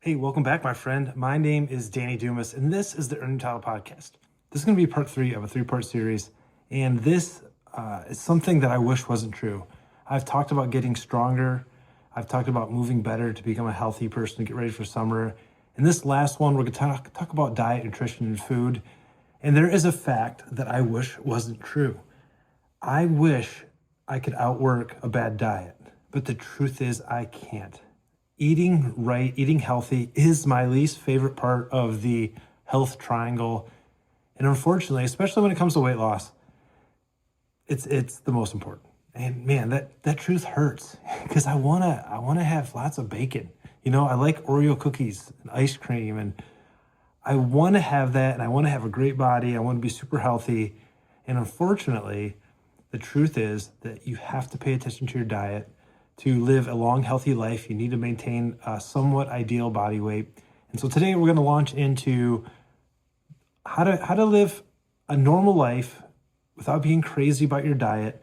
Hey, welcome back, my friend. My name is Danny Dumas, and this is the Earning Title Podcast. This is going to be part 3 of a 3-part series, and this is something that I wish wasn't true. I've talked about getting stronger. I've talked about moving better to become a healthy person, to get ready for summer. In this last one, we're going to talk about diet, nutrition, and food. And there is a fact that I wish wasn't true. I wish I could outwork a bad diet, but the truth is I can't. Eating right, eating healthy is my least favorite part of the health triangle. And unfortunately, especially when it comes to weight loss, it's the most important. And man, that truth hurts because I wanna have lots of bacon. You know, I like Oreo cookies and ice cream, and I want to have that, and I want to have a great body. I want to be super healthy. And unfortunately, the truth is that you have to pay attention to your diet. To live a long, healthy life, you need to maintain a somewhat ideal body weight. And so today we're going to launch into how to live a normal life without being crazy about your diet.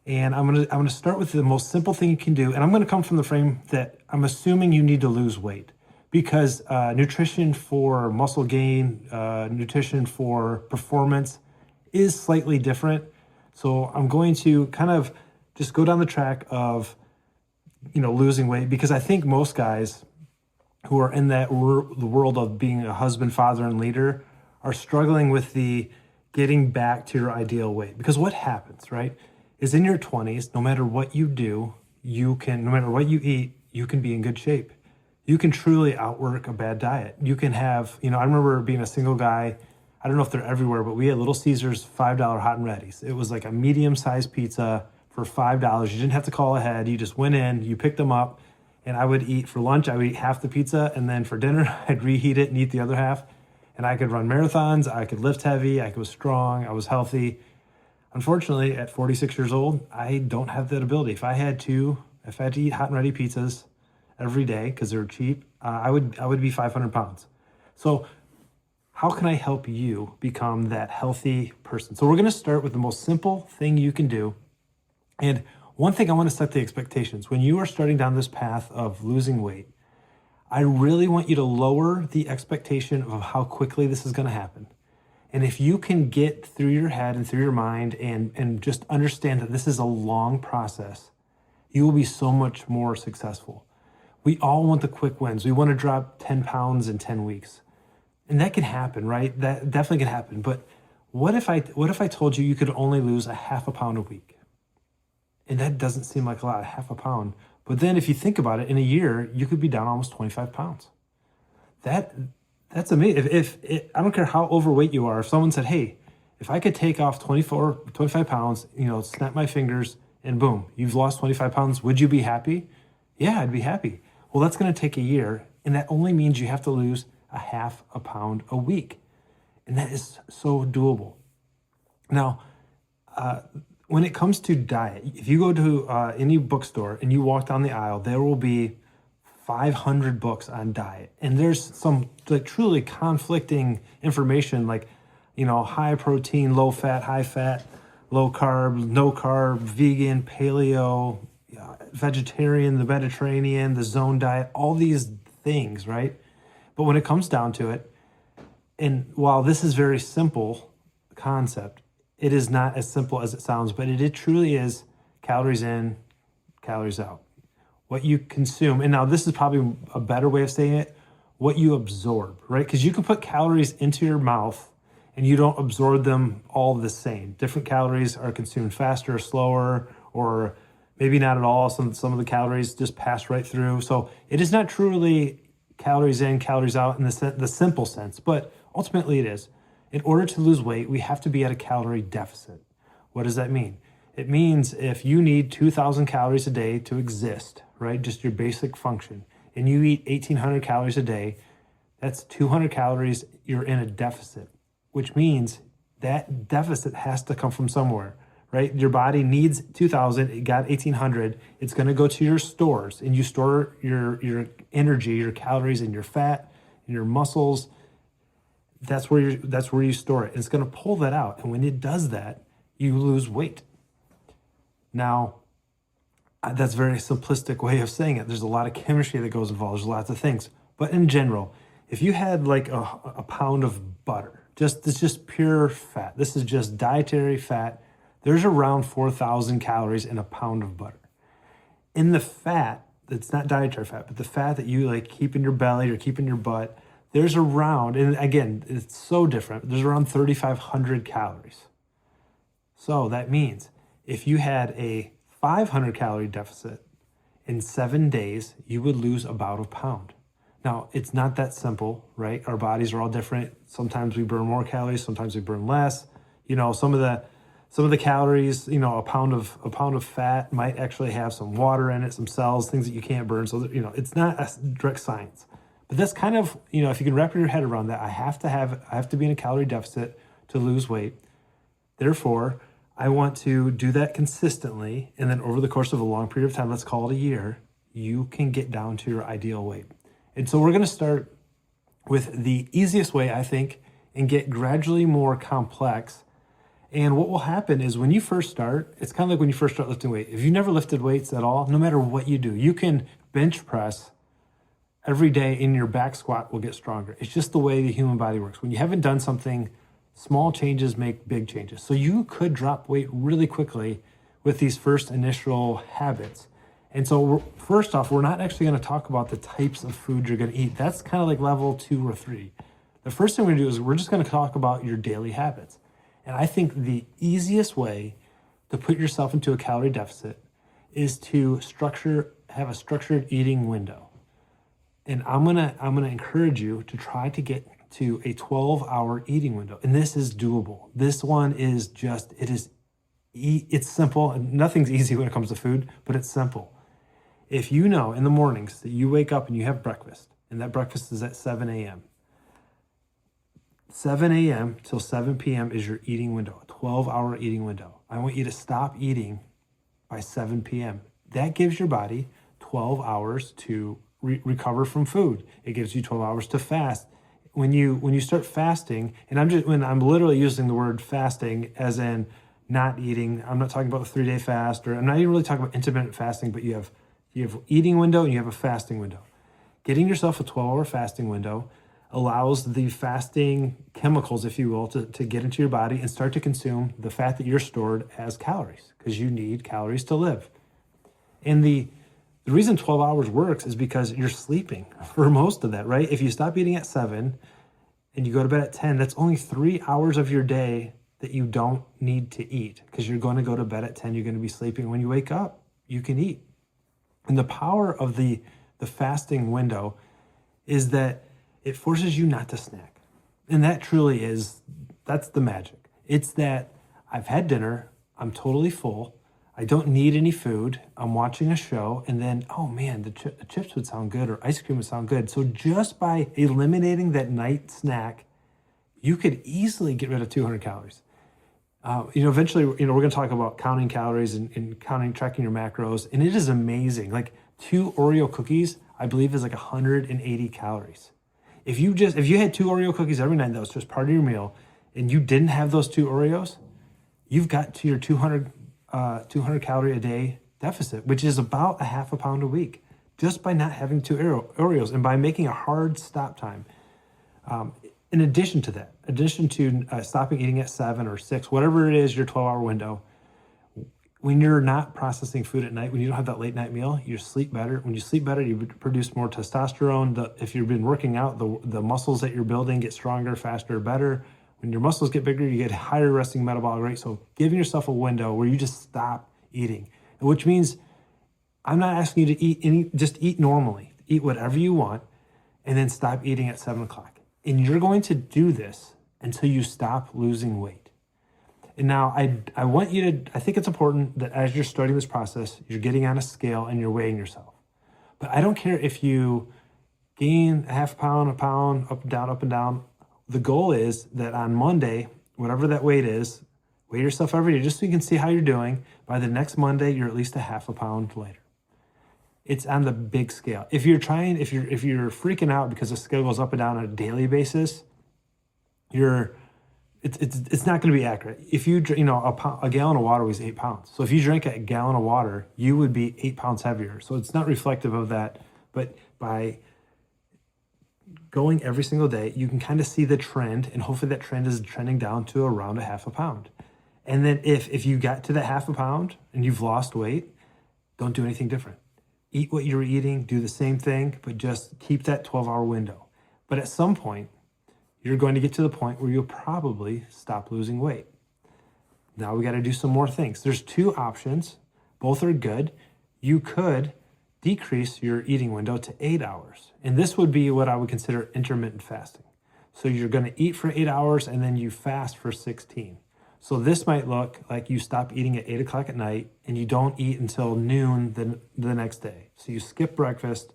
And I'm going to start with the most simple thing you can do. And I'm going to come from the frame that I'm assuming you need to lose weight, because nutrition for muscle gain, nutrition for performance is slightly different. So I'm going to kind of just go down the track of losing weight, because I think most guys who are in the world of being a husband, father, and leader are struggling with the getting back to your ideal weight. Because what happens, right, is in your 20s, no matter what you do, no matter what you eat, you can be in good shape. You can truly outwork a bad diet. You can have, I remember being a single guy. I don't know if they're everywhere, but we had Little Caesars $5 hot and ready's. It was like a medium-sized pizza for $5. You didn't have to call ahead. You just went in, you picked them up, and I would eat for lunch. I would eat half the pizza, and then for dinner, I'd reheat it and eat the other half. And I could run marathons. I could lift heavy. I was strong. I was healthy. Unfortunately, at 46 years old, I don't have that ability. If I had to eat hot and ready pizzas every day because they were cheap, I would be 500 pounds. So how can I help you become that healthy person? So we're going to start with the most simple thing you can do. And one thing, I want to set the expectations. When you are starting down this path of losing weight, I really want you to lower the expectation of how quickly this is going to happen. And if you can get through your head and through your mind and just understand that this is a long process, you will be so much more successful. We all want the quick wins. We want to drop 10 pounds in 10 weeks. And that can happen, right? That definitely can happen. But what if I told you could only lose a half a pound a week? And that doesn't seem like a lot, half a pound. But then if you think about it, in a year, you could be down almost 25 pounds. That's amazing. If I don't care how overweight you are, if someone said, hey, if I could take off 25 pounds, snap my fingers and boom, you've lost 25 pounds, would you be happy? Yeah, I'd be happy. Well, that's going to take a year. And that only means you have to lose a half a pound a week. And that is so doable. Now, when it comes to diet, if you go to any bookstore and you walk down the aisle, there will be 500 books on diet. And there's some truly conflicting information, like, high protein, low fat, high fat, low carb, no carb, vegan, paleo, vegetarian, the Mediterranean, the zone diet, all these things, right? But when it comes down to it, and while this is very simple concept, it is not as simple as it sounds, but it truly is calories in, calories out. What you consume, and now this is probably a better way of saying it, what you absorb, right? Because you can put calories into your mouth and you don't absorb them all the same. Different calories are consumed faster or slower, or maybe not at all. Some of the calories just pass right through. So it is not truly calories in, calories out in the simple sense, but ultimately it is. In order to lose weight, we have to be at a calorie deficit. What does that mean? It means if you need 2,000 calories a day to exist, right, just your basic function, and you eat 1,800 calories a day, that's 200 calories, you're in a deficit, which means that deficit has to come from somewhere, right? Your body needs 2,000, it got 1,800, it's going to go to your stores, and you store your energy, your calories, and your fat, and your muscles. That's where you store it. And it's going to pull that out. And when it does that, you lose weight. Now, that's a very simplistic way of saying it. There's a lot of chemistry that goes involved. There's lots of things. But in general, if you had like a pound of butter, it's just pure fat. This is just dietary fat. There's around 4,000 calories in a pound of butter. In the fat, it's not dietary fat, but the fat that you like keep in your belly or keep in your butt, there's around, and again, it's so different, there's around 3,500 calories. So that means if you had a 500 calorie deficit in 7 days, you would lose about a pound. Now, it's not that simple, right? Our bodies are all different. Sometimes we burn more calories, sometimes we burn less. Some of the calories, a pound of fat might actually have some water in it, some cells, things that you can't burn. So it's not a direct science. But that's kind of, if you can wrap your head around that, I have to be in a calorie deficit to lose weight. Therefore, I want to do that consistently, and then over the course of a long period of time, let's call it a year, you can get down to your ideal weight. And so we're going to start with the easiest way, I think, and get gradually more complex. And what will happen is when you first start, it's kind of like when you first start lifting weight. If you've never lifted weights at all, no matter what you do, you can bench press every day and your back squat will get stronger. It's just the way the human body works. When you haven't done something, small changes make big changes. So you could drop weight really quickly with these first initial habits. And so first off, we're not actually going to talk about the types of food you're going to eat. That's kind of like level 2 or 3. The first thing we're going to do is we're just going to talk about your daily habits. And I think the easiest way to put yourself into a calorie deficit is to have a structured eating window. And I'm gonna encourage you to try to get to a 12-hour eating window. And this is doable. This one is it's simple. Nothing's easy when it comes to food, but it's simple. If you know in the mornings that you wake up and you have breakfast, and that breakfast is at 7 a.m., 7 a.m. till 7 p.m. is your eating window, a 12-hour eating window. I want you to stop eating by 7 p.m. That gives your body 12 hours to recover from food. It gives you 12 hours to fast. When you start fasting, and I'm literally using the word fasting as in not eating. I'm not talking about the 3-day fast, or I'm not even really talking about intermittent fasting, but you have eating window and you have a fasting window. Getting yourself a 12-hour fasting window allows the fasting chemicals, if you will, to get into your body and start to consume the fat that you're stored as calories, because you need calories to live. And the reason 12 hours works is because you're sleeping for most of that, right? If you stop eating at 7 and you go to bed at 10, that's only 3 hours of your day that you don't need to eat, because you're going to go to bed at 10, you're going to be sleeping. When you wake up, you can eat. And the power of the fasting window is that it forces you not to snack. And that truly that's the magic. It's that I've had dinner, I'm totally full, I don't need any food, I'm watching a show, and then, oh man, the chips would sound good, or ice cream would sound good. So just by eliminating that night snack, you could easily get rid of 200 calories. Eventually, we're going to talk about counting calories and tracking your macros, and it is amazing. Like 2 Oreo cookies, I believe, is like 180 calories. If you had 2 Oreo cookies every night, that was just part of your meal, and you didn't have those 2 Oreos, you've got to your 200 calorie a day deficit, which is about a half a pound a week, just by not having 2 Oreos and by making a hard stop time. In addition to stopping eating at 7 or 6, whatever it is, your 12-hour window, when you're not processing food at night, when you don't have that late night meal, you sleep better. When you sleep better, you produce more testosterone. If you've been working out, the muscles that you're building get stronger, faster, better. When your muscles get bigger, you get higher resting metabolic rate. So giving yourself a window where you just stop eating, which means I'm not asking you to just eat normally. Eat whatever you want, and then stop eating at 7 o'clock. And you're going to do this until you stop losing weight. And now I want you to, I think it's important that as you're starting this process, you're getting on a scale and you're weighing yourself. But I don't care if you gain a half pound, a pound, up and down, up and down. The goal is that on Monday, whatever that weight is, weigh yourself every day just so you can see how you're doing. By the next Monday, you're at least a half a pound lighter. It's on the big scale. If you're freaking out because the scale goes up and down on a daily basis, it's not going to be accurate. If you a gallon of water weighs 8 pounds. So if you drink a gallon of water, you would be 8 pounds heavier. So it's not reflective of that. But by going every single day, you can kind of see the trend, and hopefully that trend is trending down to around a half a pound. And then if you got to that half a pound and you've lost weight, don't do anything different. Eat what you're eating, do the same thing, but just keep that 12-hour window. But at some point, you're going to get to the point where you'll probably stop losing weight. Now we got to do some more things. There's two options. Both are good. You could decrease your eating window to 8 hours. And this would be what I would consider intermittent fasting. So you're going to eat for 8 hours and then you fast for 16. So this might look like you stop eating at 8 o'clock at night and you don't eat until noon the next day. So you skip breakfast.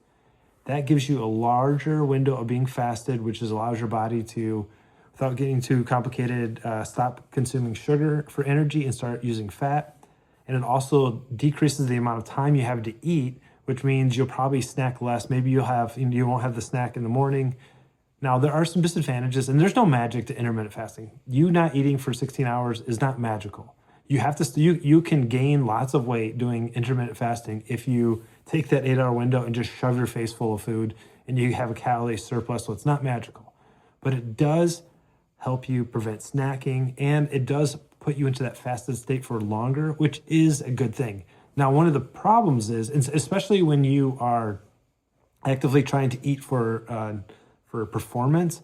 That gives you a larger window of being fasted, which allows your body to, without getting too complicated, stop consuming sugar for energy and start using fat. And it also decreases the amount of time you have to eat, which means you'll probably snack less. Maybe you won't have the snack in the morning. Now, there are some disadvantages, and there's no magic to intermittent fasting. You not eating for 16 hours is not magical. You can gain lots of weight doing intermittent fasting if you take that 8-hour window and just shove your face full of food and you have a calorie surplus, so it's not magical. But it does help you prevent snacking, and it does put you into that fasted state for longer, which is a good thing. Now, one of the problems is, especially when you are actively trying to eat for performance,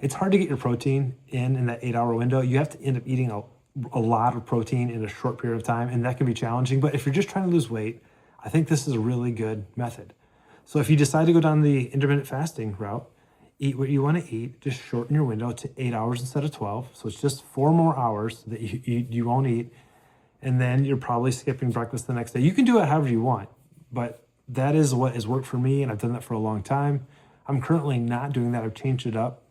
it's hard to get your protein in that 8-hour window. You have to end up eating a lot of protein in a short period of time, and that can be challenging. But if you're just trying to lose weight, I think this is a really good method. So if you decide to go down the intermittent fasting route, eat what you want to eat, just shorten your window to 8 hours instead of 12. So it's just 4 more hours that you won't eat. And then you're probably skipping breakfast the next day. You can do it however you want, but that is what has worked for me, and I've done that for a long time. I'm currently not doing that. I've changed it up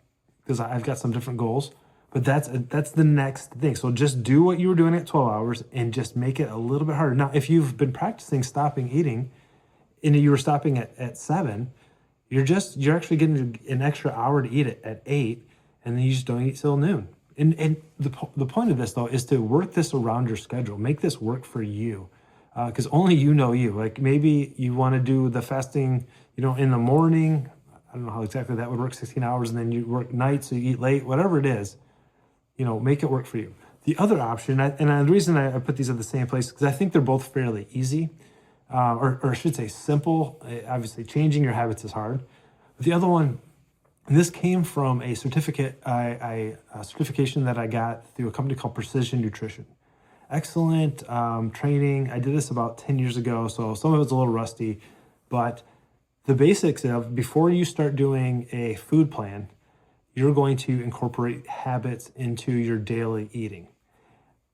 because I've got some different goals, but that's the next thing. So just do what you were doing at 12 hours and just make it a little bit harder. Now, if you've been practicing stopping eating and you were stopping at 7, you're actually getting an extra hour to eat it at 8, and then you just don't eat till noon. And the point of this, though, is to work this around your schedule. Make this work for you, because only you know you. Like maybe you want to do the fasting, in the morning. I don't know how exactly that would work, 16 hours, and then you work nights, so you eat late, whatever it is, make it work for you. The other option, and the reason I put these at the same place, because I think they're both fairly easy, or I should say simple. Obviously, changing your habits is hard. But the other one, and this came from a certificate, a certification that I got through a company called Precision Nutrition. Excellent training. I did this about 10 years ago, so some of it's a little rusty, but the basics of before you start doing a food plan, you're going to incorporate habits into your daily eating.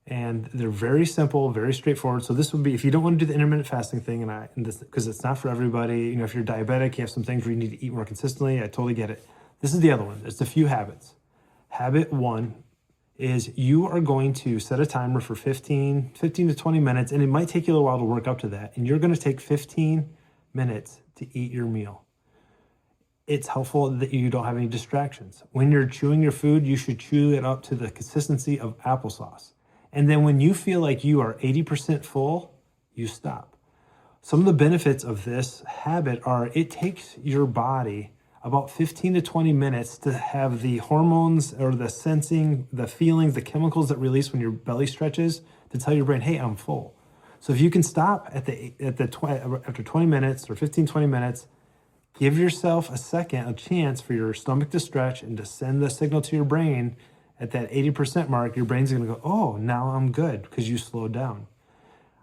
And they're very simple, very straightforward. So this would be, if you don't want to do the intermittent fasting thing, because it's not for everybody, if you're diabetic, you have some things where you need to eat more consistently, I totally get it. This is the other one. It's a few habits. Habit 1 is you are going to set a timer for 15 to 20 minutes, and it might take you a little while to work up to that. And you're going to take 15 minutes to eat your meal. It's helpful that you don't have any distractions. When you're chewing your food, you should chew it up to the consistency of applesauce. And then when you feel like you are 80% full, you stop. Some of the benefits of this habit are it takes your body about 15 to 20 minutes to have the hormones or the sensing, the feelings, the chemicals that release when your belly stretches to tell your brain, hey, I'm full. So if you can stop after 20 minutes or 15, 20 minutes, give yourself a chance for your stomach to stretch and to send the signal to your brain at that 80% mark. Your brain's going to go, oh, now I'm good because you slowed down.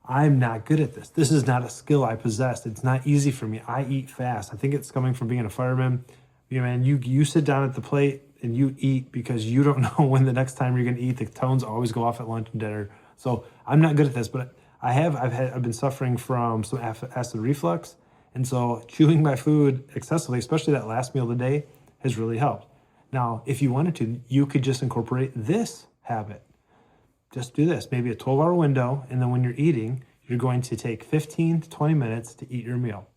I'm not good at this. This is not a skill I possess. It's not easy for me. I eat fast. I think it's coming from being a fireman. You sit down at the plate and you eat because you don't know when the next time you're going to eat. The tones always go off at lunch and dinner. So I'm not good at this, but I've been suffering from some acid reflux. And so chewing my food excessively, especially that last meal of the day, has really helped. Now, if you wanted to, you could just incorporate this habit. Just do this, maybe a 12-hour window, and then when you're eating, you're going to take 15 to 20 minutes to eat your meal.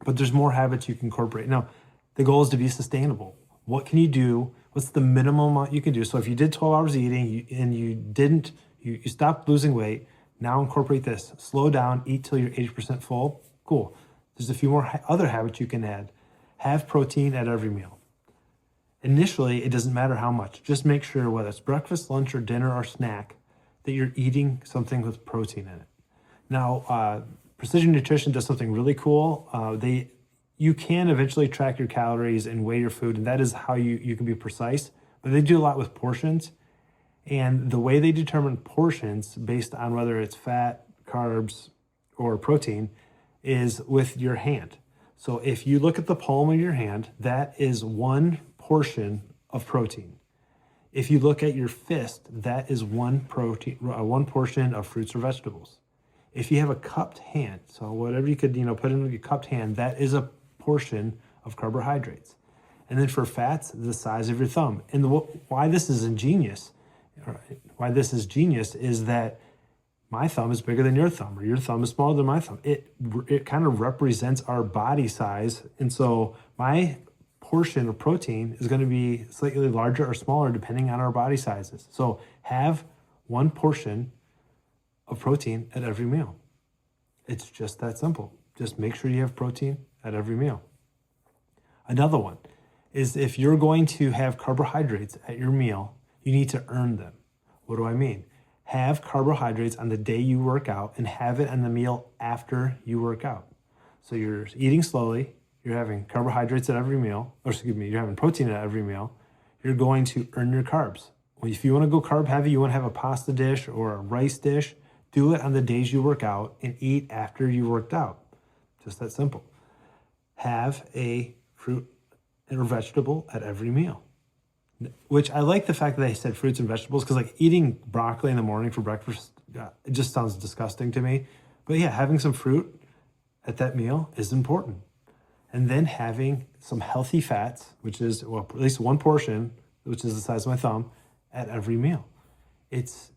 But there's more habits you can incorporate. Now, the goal is to be sustainable. What can you do? What's the minimum amount you can do? So if you did 12 hours eating and you stopped losing weight, now incorporate this. Slow down, eat till you're 80% full. Cool. There's a few more other habits you can add. Have protein at every meal. Initially, it doesn't matter how much. Just make sure whether it's breakfast, lunch, or dinner or snack that you're eating something with protein in it. Now, Precision Nutrition does something really cool. You can eventually track your calories and weigh your food, and that is how you can be precise. But they do a lot with portions. And the way they determine portions based on whether it's fat, carbs, or protein is with your hand. So if you look at the palm of your hand, that is one portion of protein. If you look at your fist, that is one portion of fruits or vegetables. If you have a cupped hand, so whatever you could put in your cupped hand, that is a portion of carbohydrates. And then for fats, the size of your thumb. And why this is ingenious, is that my thumb is bigger than your thumb, or your thumb is smaller than my thumb. It kind of represents our body size. And so my portion of protein is going to be slightly larger or smaller depending on our body sizes. So have one portion of protein at every meal. It's just that simple. Just make sure you have protein at every meal. Another one is if you're going to have carbohydrates at your meal, you need to earn them. What do I mean? Have carbohydrates on the day you work out and have it on the meal after you work out. So you're eating slowly, you're having carbohydrates at every meal, you're having protein at every meal. You're going to earn your carbs. Well, if you want to go carb heavy, you want to have a pasta dish or a rice dish, do it on the days you work out and eat after you worked out. Just that simple. Have a fruit or vegetable at every meal. Which I like the fact that they said fruits and vegetables, because like eating broccoli in the morning for breakfast, it just sounds disgusting to me. But yeah, having some fruit at that meal is important. And then having some healthy fats, which is at least one portion, which is the size of my thumb, at every meal. It's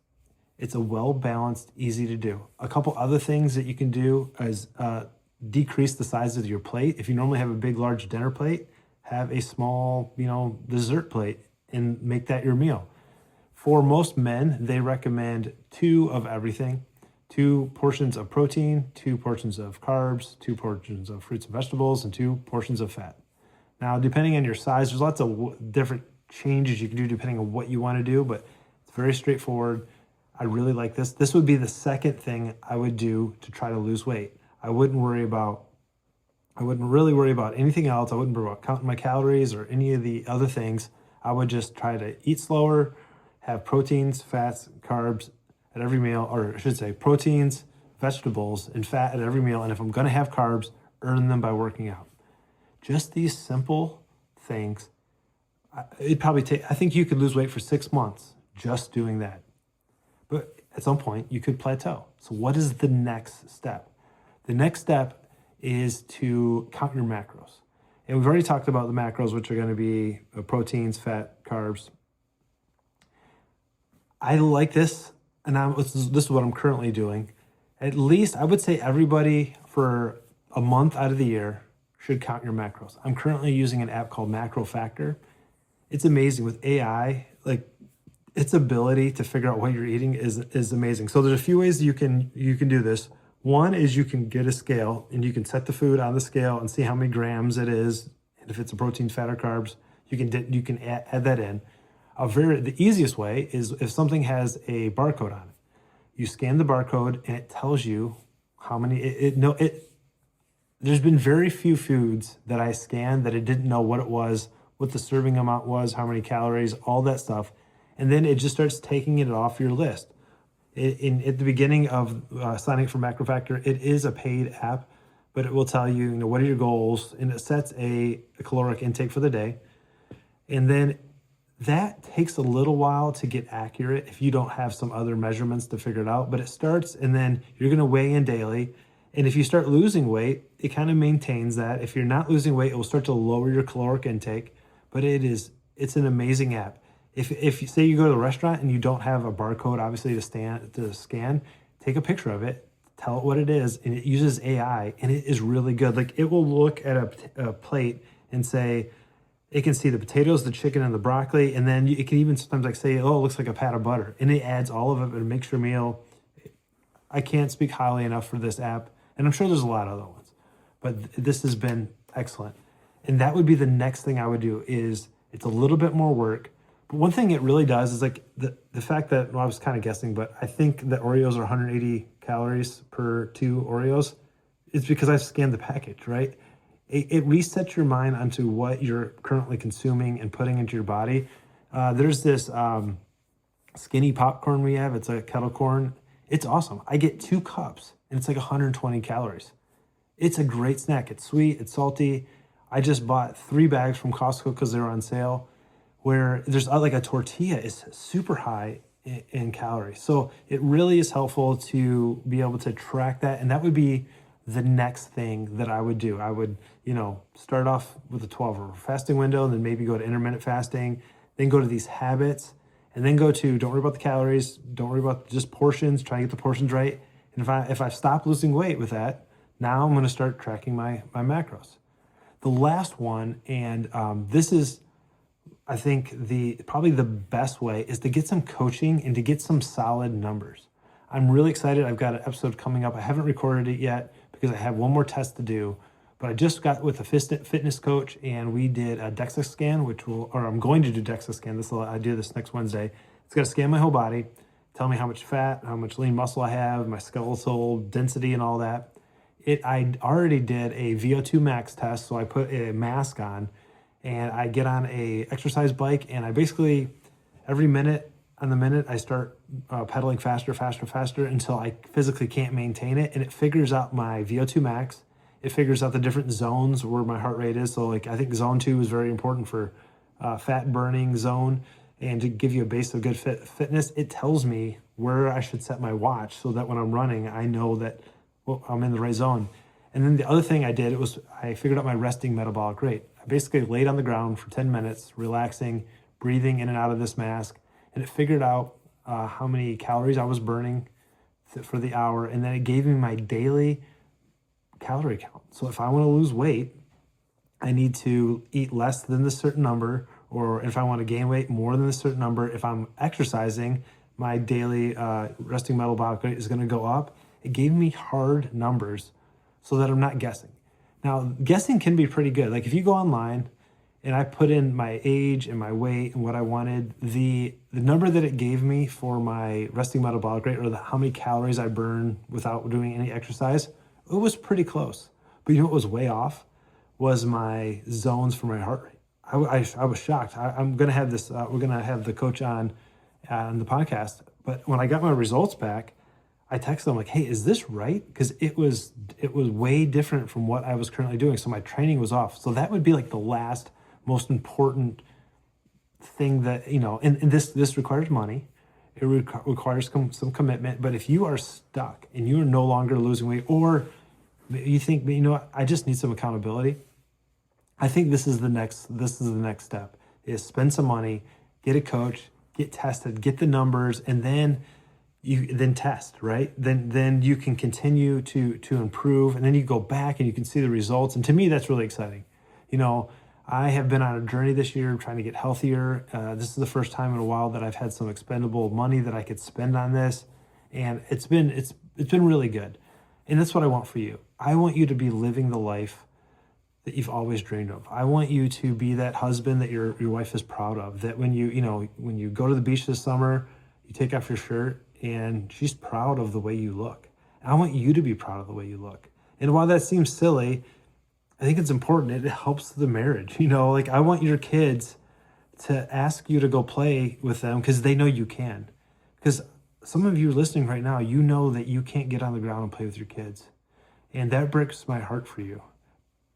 a well-balanced, easy to do. A couple other things that you can do is decrease the size of your plate. If you normally have a big, large dinner plate, have a small, dessert plate and make that your meal. For most men, they recommend 2 of everything, 2 portions of protein, 2 portions of carbs, 2 portions of fruits and vegetables, and 2 portions of fat. Now, depending on your size, there's lots of different changes you can do depending on what you want to do, but it's very straightforward. I really like this. This would be the second thing I would do to try to lose weight. I wouldn't really worry about anything else. I wouldn't worry about counting my calories or any of the other things. I would just try to eat slower, have proteins, fats, carbs at every meal, or I should say proteins, vegetables, and fat at every meal. And if I'm going to have carbs, earn them by working out. Just these simple things. It'd probably take, I think you could lose weight for 6 months just doing that. But at some point you could plateau. So what is the next step? The next step is to count your macros. And we've already talked about the macros, which are going to be proteins, fat, carbs. I like this, and this is what I'm currently doing. At least I would say everybody for a month out of the year should count your macros. I'm currently using an app called Macro Factor. It's amazing with AI, like its ability to figure out what you're eating is amazing. So there's a few ways you can do this. One is you can get a scale and you can set the food on the scale and see how many grams it is. And if it's a protein, fat, or carbs, you can add that in. The easiest way is if something has a barcode on it. You scan the barcode and it tells you how many. There's been very few foods that I scanned that it didn't know what it was, what the serving amount was, how many calories, all that stuff, and then it just starts taking it off your list. At the beginning of signing up for Macro Factor, it is a paid app, but it will tell you, what are your goals, and it sets a caloric intake for the day. And then that takes a little while to get accurate if you don't have some other measurements to figure it out, but it starts, and then you're going to weigh in daily. And if you start losing weight, it kind of maintains that. If you're not losing weight, it will start to lower your caloric intake, but it's an amazing app. If you say you go to the restaurant and you don't have a barcode, obviously to scan, take a picture of it, tell it what it is, and it uses AI, and it is really good. Like it will look at a plate and say, it can see the potatoes, the chicken, and the broccoli, and then it can even sometimes say, oh, it looks like a pat of butter, and it adds all of it and makes your meal. I can't speak highly enough for this app, and I'm sure there's a lot of other ones, but this has been excellent. And that would be the next thing I would do is It's a little bit more work. But one thing it really does is like the fact that, well, I was kind of guessing, but I think that Oreos are 180 calories per 2 Oreos. It's because I've scanned the package, right? It resets your mind onto what you're currently consuming and putting into your body. There's this skinny popcorn we have. It's a kettle corn. It's awesome. I get 2 cups and it's like 120 calories. It's a great snack. It's sweet, it's salty. I just bought 3 bags from Costco because they were on sale, where there's like a tortilla is super high in calories. So it really is helpful to be able to track that. And that would be the next thing that I would do. I would, start off with a 12-hour fasting window, and then maybe go to intermittent fasting, then go to these habits, and then go to don't worry about the calories, don't worry about just portions, try to get the portions right. And if I stop losing weight with that, now I'm going to start tracking my macros. The last one, and this is, I think, probably the best way, is to get some coaching and to get some solid numbers. I'm really excited. I've got an episode coming up. I haven't recorded it yet because I have one more test to do. But I just got with a fitness coach, and we did a DEXA scan, I'm going to do DEXA scan. I do this next Wednesday. It's going to scan my whole body, tell me how much fat, how much lean muscle I have, my skeletal density and all that. I already did a VO2 max test, so I put a mask on, and I get on a exercise bike, and I basically, every minute on the minute, I start pedaling faster until I physically can't maintain it, and it figures out my VO2 max. It figures out the different zones where my heart rate is. So like I think zone 2 is very important for fat burning zone, and to give you a base of good fitness. It tells me where I should set my watch so that when I'm running, I know that I'm in the right zone. And then the other thing I did was I figured out my resting metabolic rate. I basically laid on the ground for 10 minutes, relaxing, breathing in and out of this mask, and it figured out how many calories I was burning for the hour, and then it gave me my daily calorie count. So if I want to lose weight, I need to eat less than this certain number, or if I want to gain weight, more than this certain number. If I'm exercising, my daily resting metabolic rate is going to go up. It gave me hard numbers so that I'm not guessing. Now, guessing can be pretty good. Like if you go online and I put in my age and my weight and what I wanted, the number that it gave me for my resting metabolic rate, or how many calories I burn without doing any exercise, it was pretty close. But you know what was way off? Was my zones for my heart rate. I was shocked. I'm going to have this, we're going to have the coach on the podcast. But when I got my results back, I texted him like, hey, is this right? Because it was way different from what I was currently doing. So my training was off. So that would be like the last most important thing that, and this requires money. It requires some commitment. But if you are stuck and you are no longer losing weight, or you think, I just need some accountability, I think this is the next step, is spend some money, get a coach, get tested, get the numbers, and then test, right? Then you can continue to improve, and then you go back and you can see the results. And to me, that's really exciting. I have been on a journey this year trying to get healthier. This is the first time in a while that I've had some expendable money that I could spend on this, and it's been really good. And that's what I want for you. I want you to be living the life that you've always dreamed of. I want you to be that husband that your wife is proud of. That when you go to the beach this summer, you take off your shirt and she's proud of the way you look. And I want you to be proud of the way you look. And while that seems silly, I think it's important. It helps the marriage. Like I want your kids to ask you to go play with them because they know you can. Because some of you listening right now, you know that you can't get on the ground and play with your kids. And that breaks my heart for you.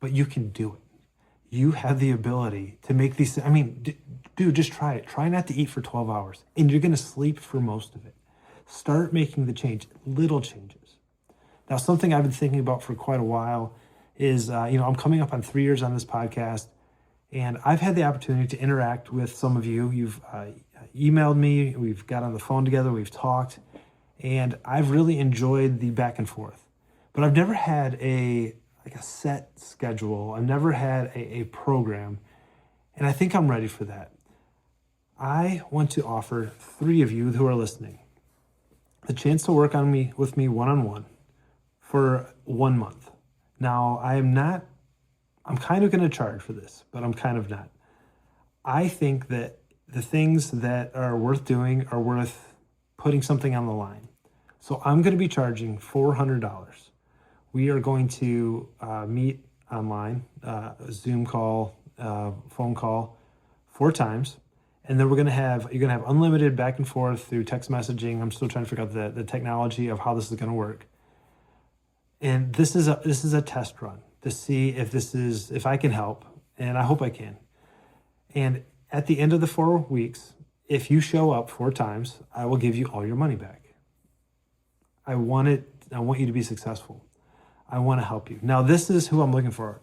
But you can do it. You have the ability to make these. Dude, just try it. Try not to eat for 12 hours. And you're going to sleep for most of it. Start making the change, little changes. Now, something I've been thinking about for quite a while is, I'm coming up on 3 years on this podcast. And I've had the opportunity to interact with some of you. You've emailed me. We've got on the phone together. We've talked. And I've really enjoyed the back and forth. But I've never had a set schedule. I've never had a program. And I think I'm ready for that. I want to offer 3 of you who are listening the chance to work with me one-on-one for 1 month. Now, I'm kind of going to charge for this, but I'm kind of not. I think that the things that are worth doing are worth putting something on the line. So I'm going to be charging $400. We are going to meet online, Zoom call, phone call, 4 times. And then you're going to have unlimited back and forth through text messaging. I'm still trying to figure out the technology of how this is going to work. And this is a test run to see if I can help, and I hope I can. And at the end of the 4 weeks, if you show up 4 times, I will give you all your money back. I want you to be successful. I want to help you. Now, this is who I'm looking for.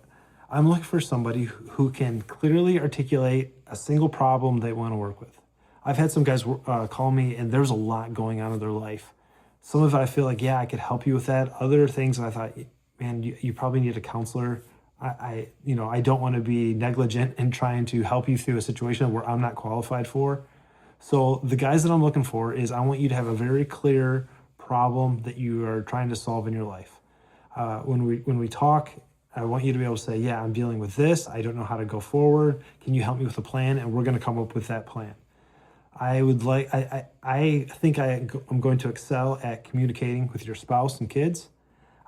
I'm looking for somebody who can clearly articulate a single problem they want to work with. I've had some guys call me, and there's a lot going on in their life. Some of it I feel like, yeah, I could help you with that. Other things I thought, man, you probably need a counselor. I don't want to be negligent in trying to help you through a situation where I'm not qualified for. So the guys that I'm looking for is I want you to have a very clear problem that you are trying to solve in your life. When we talk, I want you to be able to say, yeah, I'm dealing with this. I don't know how to go forward. Can you help me with a plan? And we're going to come up with that plan. I think I'm going to excel at communicating with your spouse and kids.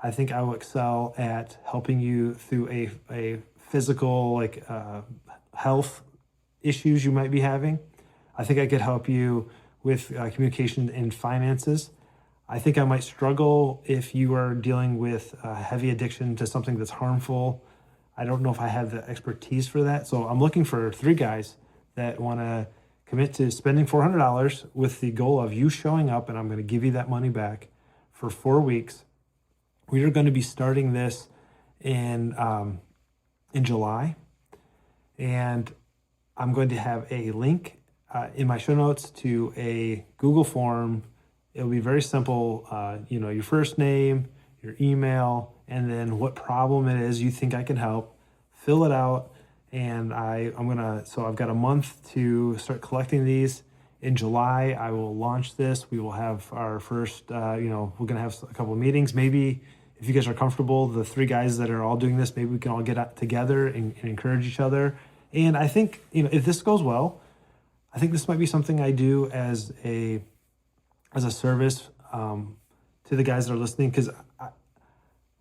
I think I will excel at helping you through a physical, health issues you might be having. I think I could help you with communication and finances. I think I might struggle if you are dealing with heavy addiction to something that's harmful. I don't know if I have the expertise for that. So I'm looking for 3 guys that want to commit to spending $400 with the goal of you showing up, and I'm going to give you that money back for 4 weeks. We are going to be starting this in July, and I'm going to have a link in my show notes to a Google form. It'll be very simple. Your first name, your email, and then what problem it is you think I can help. Fill it out, and I've got a month to start collecting these. In July, I will launch this. We will have our first, we're going to have a couple of meetings. Maybe if you guys are comfortable, the 3 guys that are all doing this, maybe we can all get together and encourage each other. And I think, if this goes well, I think this might be something I do as a service to the guys that are listening. Because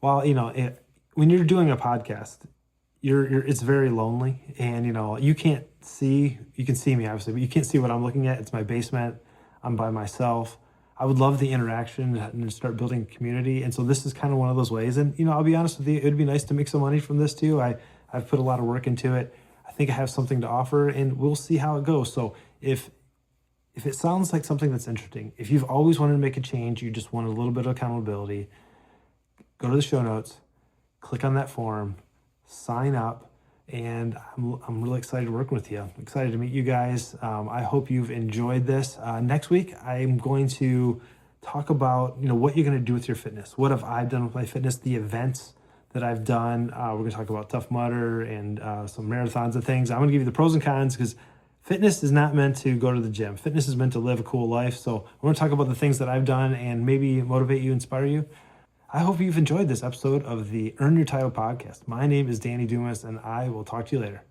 when you're doing a podcast, it's very lonely, and you can see me obviously, but you can't see what I'm looking at. It's my basement. I'm by myself. I would love the interaction and start building community. And so this is kind of one of those ways. And I'll be honest with you, it'd be nice to make some money from this too. I've put a lot of work into it. I think I have something to offer, and we'll see how it goes. So if it sounds like something that's interesting, if you've always wanted to make a change, you just want a little bit of accountability, go to the show notes, click on that form, sign up, and I'm really excited to work with you. I'm excited to meet you guys. I hope you've enjoyed this. Next week, I'm going to talk about what you're going to do with your fitness. What have I done with my fitness? The events that I've done. We're going to talk about Tough Mudder and some marathons and things. I'm going to give you the pros and cons, because fitness is not meant to go to the gym. Fitness is meant to live a cool life. So I want to talk about the things that I've done and maybe motivate you, inspire you. I hope you've enjoyed this episode of the Earn Your Title podcast. My name is Danny Dumas, and I will talk to you later.